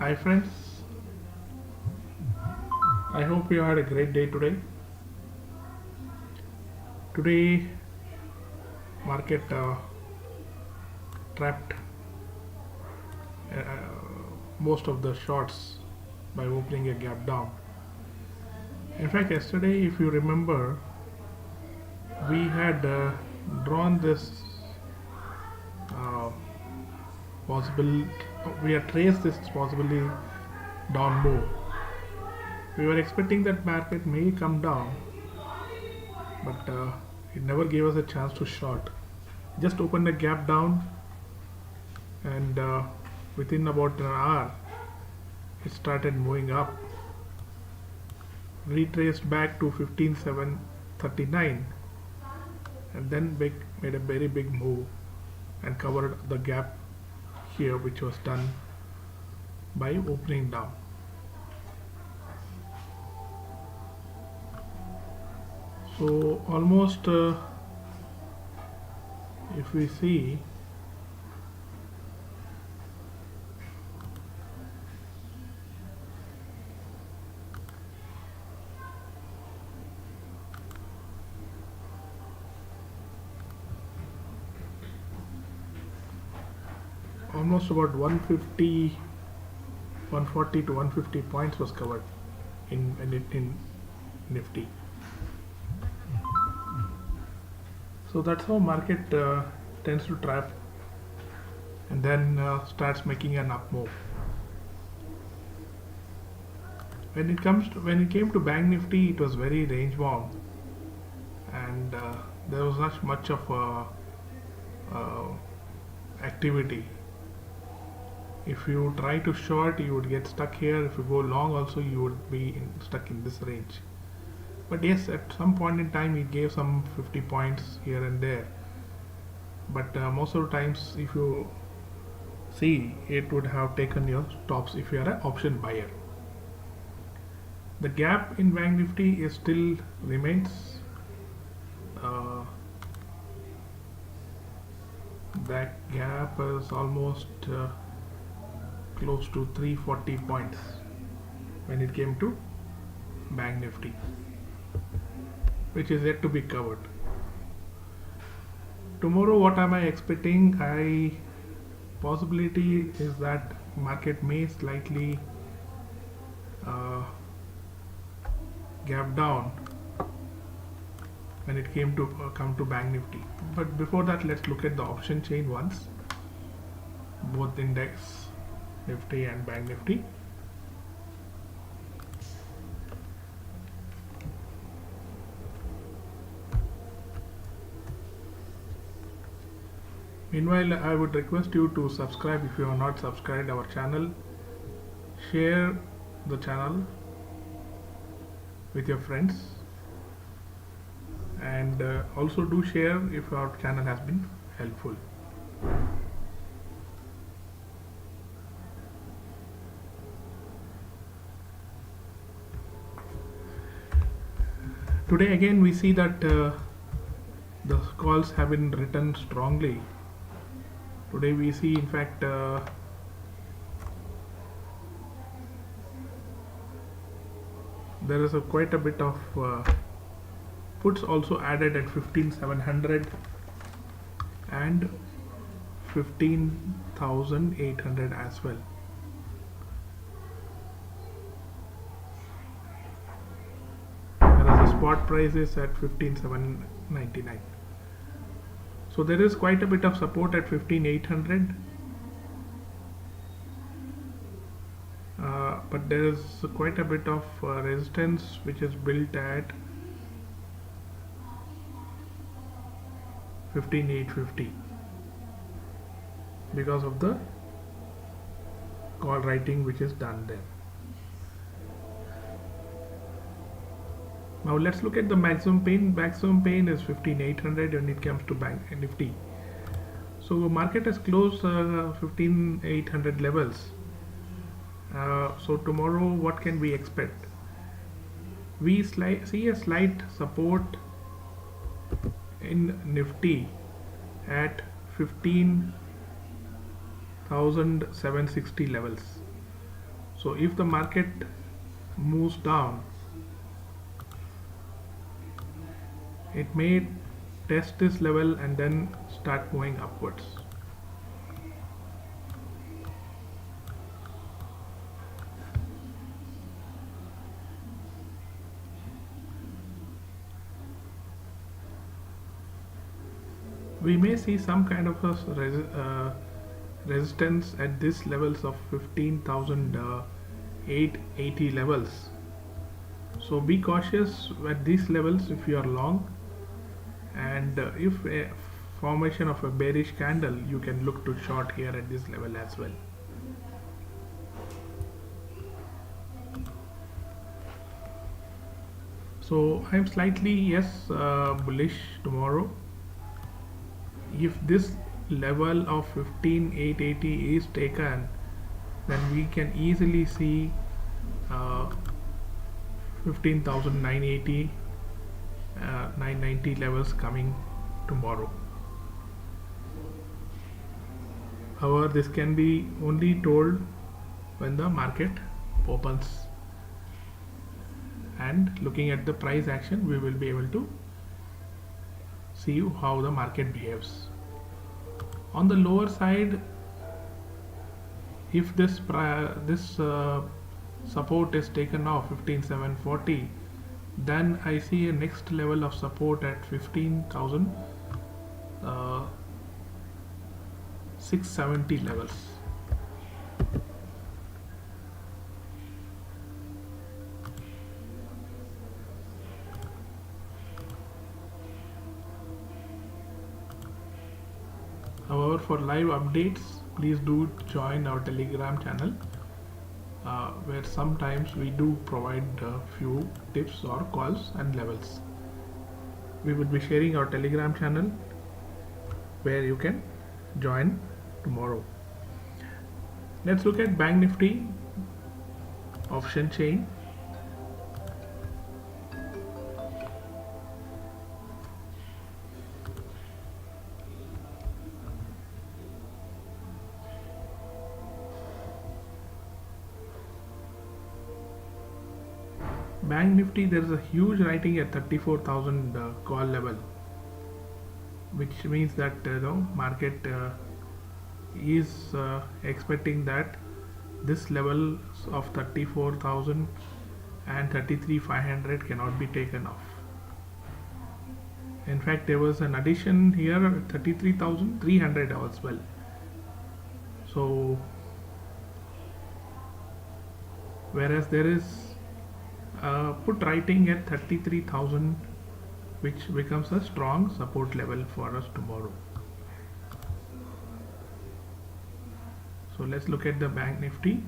Hi friends, I hope you had a great day today. Today market trapped most of the shorts by opening a gap down. In fact, yesterday if you remember, we had drawn this uh, possible, we had traced this possibly down move. We were expecting that market may come down, but it never gave us a chance to short. Just opened a gap down, and within about an hour it started moving up, retraced back to 15739, and then made a very big move and covered the gap here, which was done by opening down. So almost if we see, almost about 150, 140 to 150 points was covered in Nifty. So that's how market tends to trap and then starts making an up move. When it came to Bank Nifty, it was very range bound, and there was not much of activity. If you try to short, you would get stuck here. If you go long also, you would be stuck in this range. But yes, at some point in time it gave some 50 points here and there, but most of the times if you see, it would have taken your stops if you are an option buyer. The gap in Bank Nifty is still remains. That gap is almost close to 340 points when it came to Bank Nifty, which is yet to be covered. Tomorrow, what am I expecting? Possibility is that market may slightly gap down when it came to come to Bank Nifty. But before that, let's look at the option chain once, both index Nifty and Bank Nifty. Meanwhile, I would request you to subscribe if you have not subscribed our channel. Share the channel with your friends, and also do share if our channel has been helpful. Today again we see that the calls have been written strongly. Today we see, in fact, there is quite a bit of puts also added at 15,700 and 15,800 as well. Whereas the spot price is at 15,799. So there is quite a bit of support at 15,800, but there is quite a bit of resistance which is built at 15,850 because of the call writing which is done there. Now let's look at the maximum pain. Maximum pain is 15,800 when it comes to Bank Nifty. So market has closed 15,800 levels. So tomorrow, what can we expect? We see a slight support in Nifty at 15,760 levels. So if the market moves down, it may test this level and then start moving upwards. We may see some kind of a resistance at this levels of 15,880 levels. So be cautious at these levels if you are long, and if a formation of a bearish candle, you can look to short here at this level as well. So I'm slightly bullish tomorrow. If this level of 15,880 is taken, then we can easily see 15,980 990 levels coming tomorrow. However, this can be only told when the market opens, and looking at the price action, we will be able to see how the market behaves. On the lower side, if this support is taken off 15,740, then I see a next level of support at 15,670 levels. However, for live updates, please do join our Telegram channel, where sometimes we do provide a few tips or calls and levels. We will be sharing our Telegram channel where you can join tomorrow. Let's look at Bank Nifty option chain. Bank Nifty, there is a huge writing at 34,000 call level, which means that market is expecting that this level of 34,000 and 33,500 cannot be taken off. In fact, there was an addition here at 33,300 as well. So whereas there is put writing at 33,000, which becomes a strong support level for us tomorrow. So let's look at the Bank Nifty.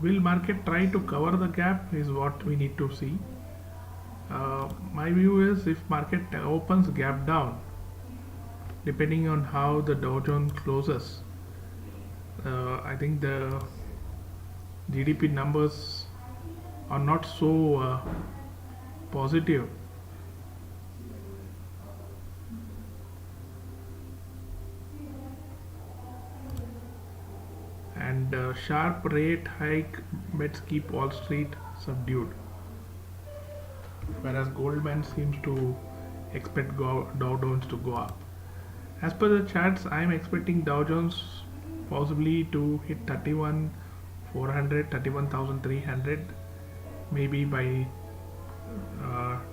Will market try to cover the gap is what we need to see. My view is, if market opens gap down, depending on how the Dow Jones closes, I think the GDP numbers are not so positive, and sharp rate hike bets keep Wall Street subdued, whereas Goldman seems to expect Dow Jones to go up. As per the charts, I am expecting Dow Jones possibly to hit 31,400, 31,300 maybe by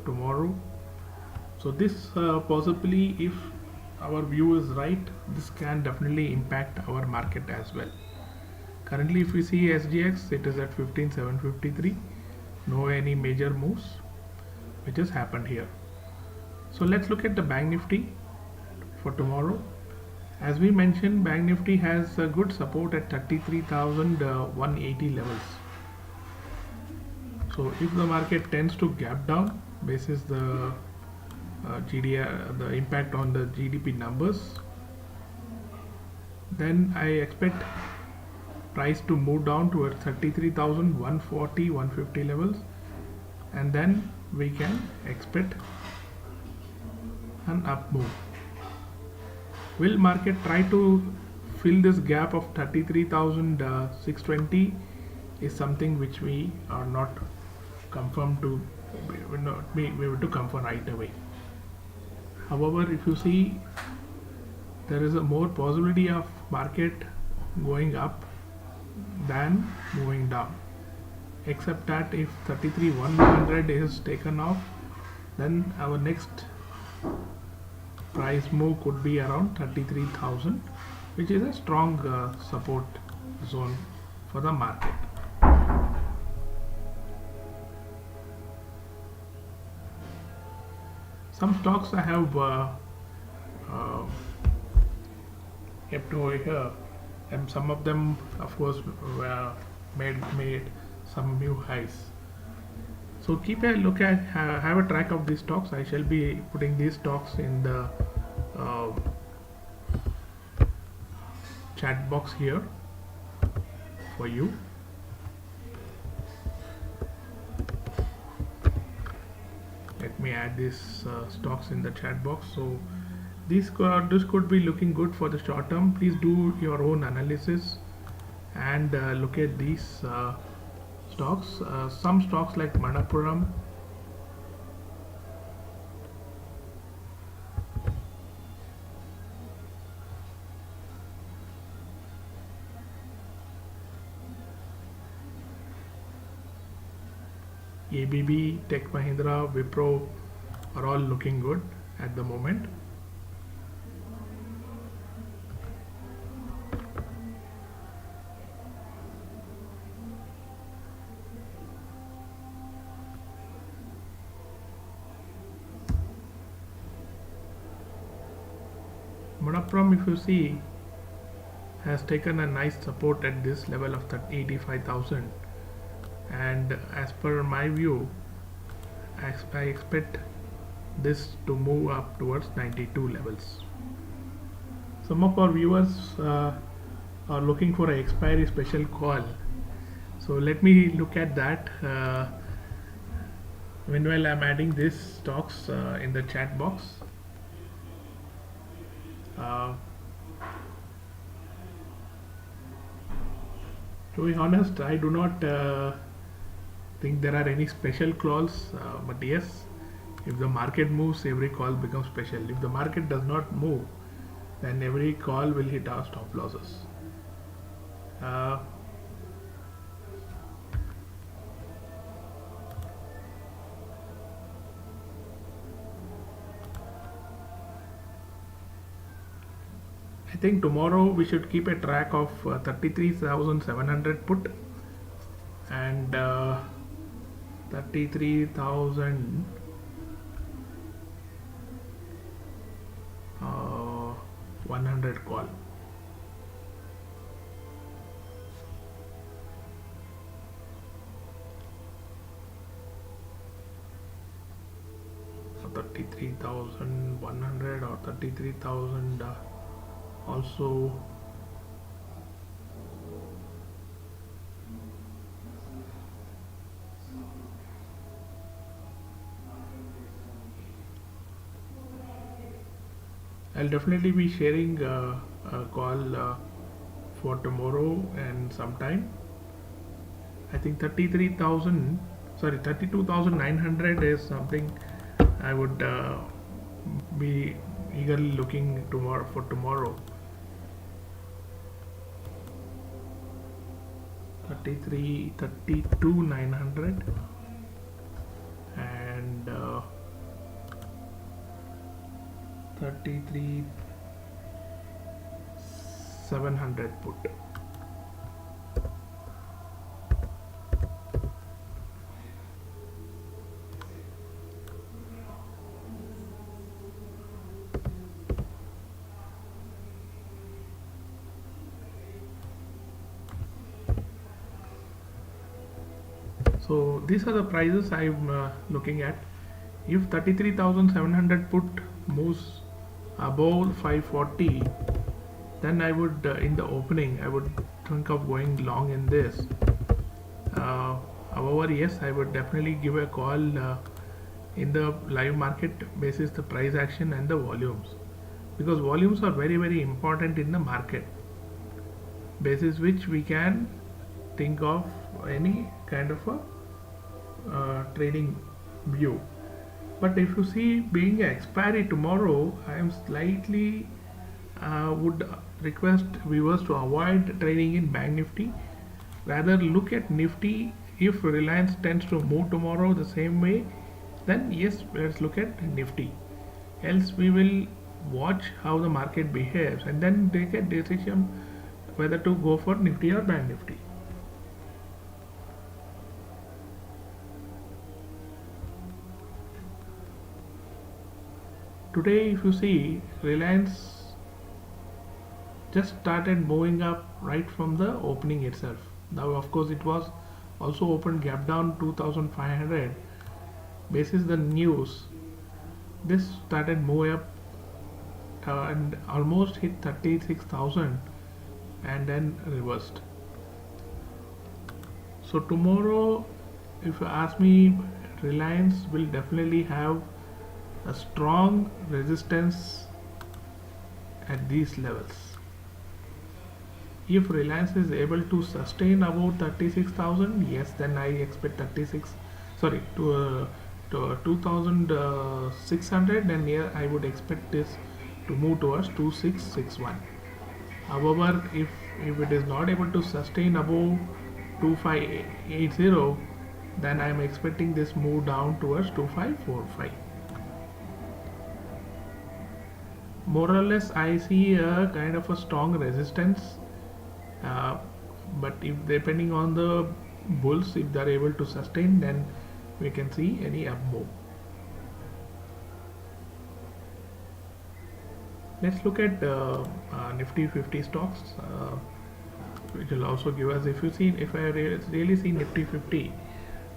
tomorrow. So this possibly, if our view is right, this can definitely impact our market as well. Currently, if we see SGX, it is at 15,753. No any major moves which has happened here. So let's look at the Bank Nifty for tomorrow. As we mentioned, Bank Nifty has a good support at 33,180 levels. So if the market tends to gap down basis the the impact on the GDP numbers, then I expect price to move down towards 33,140, 150 levels, and then we can expect an up move. Will market try to fill this gap of 33,620 is something which we are not confirmed to, we have to confirm right away. However, if you see, there is a more possibility of market going up than moving down, except that if 33,100 is taken off, then our next price move could be around 33,000, which is a strong support zone for the market. Some stocks I have kept over here, and some of them, of course, made some new highs. So keep a look at, have a track of these stocks. I shall be putting these stocks in the chat box here for you. Let me add these stocks in the chat box. So this could be looking good for the short term. Please do your own analysis and look at these stocks. Some stocks like M&MFIN, ABB, Tech Mahindra, Wipro are all looking good at the moment. M&MFIN, if you see, has taken a nice support at this level of 85,000, and as per my view, I expect this to move up towards 92 levels. Some of our viewers are looking for an expiry special call, so let me look at that. Meanwhile, I'm adding these stocks in the chat box. To be honest, I do not think there are any special calls, but yes, if the market moves, every call becomes special. If the market does not move, then every call will hit our stop losses. I think tomorrow we should keep a track of 33,700 put and 33,100 call. So 33,100 or 33,000 also. I'll definitely be sharing a call for tomorrow and sometime. I think 32,900 is something I would be eagerly looking for tomorrow. 32,900 and 33,700 put. So these are the prices I'm looking at. If 33,700 put moves above 540, then I would in the opening I would think of going long in this. However, yes, I would definitely give a call in the live market basis the price action and the volumes, because volumes are very important in the market. basis which we can think of any kind of a trading view. But if you see, being an expiry tomorrow, I am slightly would request viewers to avoid trading in Bank Nifty. Rather look at Nifty. If Reliance tends to move tomorrow the same way, then yes, let's look at Nifty. Else we will watch how the market behaves and then take a decision whether to go for Nifty or Bank Nifty. Today, if you see, Reliance just started moving up right from the opening itself. Now, of course, it was also opened gap down 2500. Basis the news, this started moving up and almost hit 36,000 and then reversed. So tomorrow, if you ask me, Reliance will definitely have a strong resistance at these levels. If Reliance is able to sustain above 36,000, yes, then I expect 2,600, then here I would expect this to move towards 2661. However, if it is not able to sustain above 2580, then I am expecting this move down towards 2545. More or less, I see a kind of a strong resistance, but if depending on the bulls, if they are able to sustain, then we can see any up move. Let's look at Nifty 50 stocks, which will also give us, if I really see Nifty 50,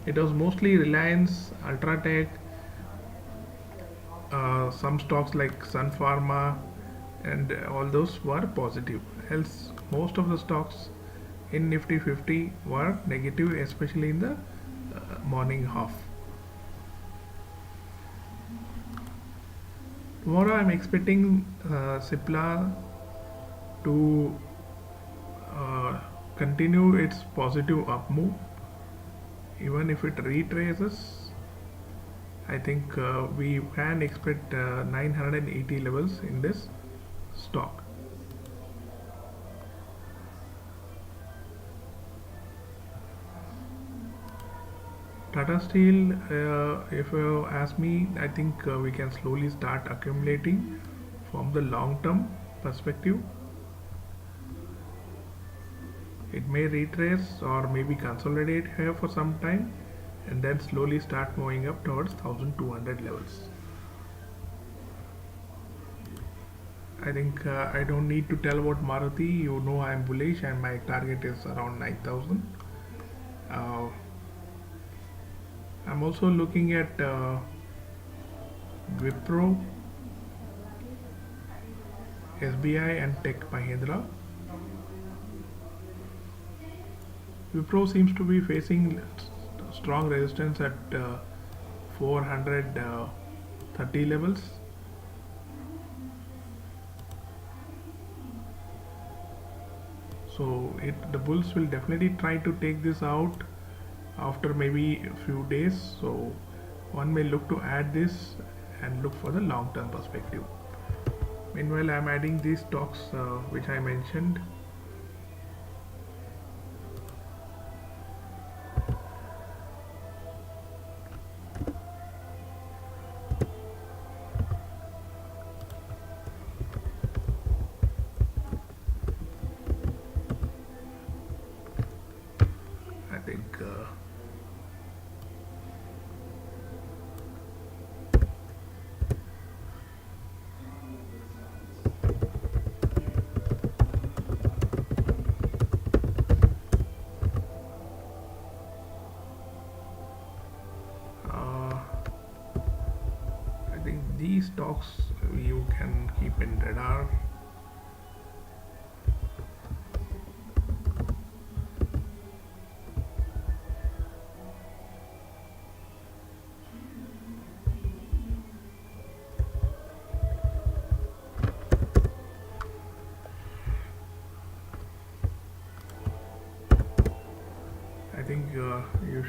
it was mostly Reliance, Ultratech, some stocks like Sun Pharma, and all those were positive. Else, most of the stocks in Nifty 50 were negative, especially in the morning half. Tomorrow I am expecting Cipla to continue its positive up move. Even if it retraces, I think we can expect 980 levels in this stock. Tata Steel, if you ask me, I think we can slowly start accumulating from the long-term perspective. It may retrace or maybe consolidate here for some time and then slowly start moving up towards 1200 levels. I think I don't need to tell about Maruti. You know I am bullish and my target is around 9,000. I'm also looking at Wipro, SBI and Tech Mahindra. Wipro seems to be facing strong resistance at 430 levels. So the bulls will definitely try to take this out after maybe a few days. So one may look to add this and look for the long-term perspective. Meanwhile, I am adding these stocks which I mentioned. I think these stocks you can keep in radar.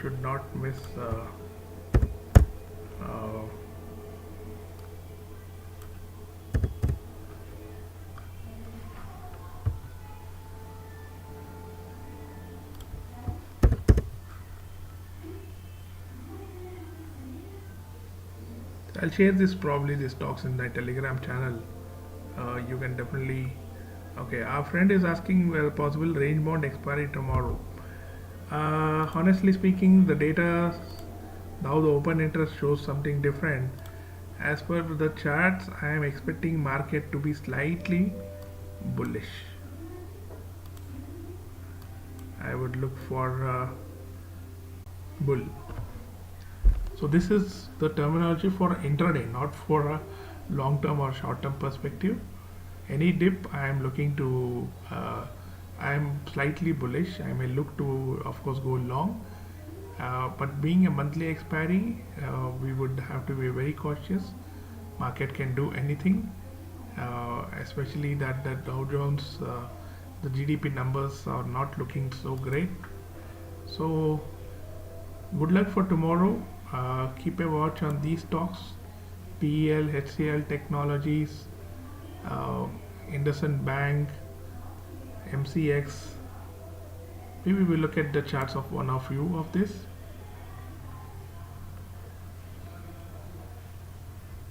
should not miss uh, I'll share this probably these talks in my Telegram channel. You can definitely. Okay, our friend is asking possible range bound expiry tomorrow. Honestly speaking, the data now the open interest shows something different. As per the charts, I am expecting market to be slightly bullish. I would look for bull. So this is the terminology for intraday, not for a long-term or short-term perspective. Any dip, I am looking to. I am slightly bullish. I may look to, of course, go long. But being a monthly expiry, we would have to be very cautious. Market can do anything, especially that the Dow Jones, the GDP numbers are not looking so great. So good luck for tomorrow. Keep a watch on these stocks: PEL, HCL Technologies, uh, IndusInd Bank, MCX. Maybe we'll look at the charts of one of you of this.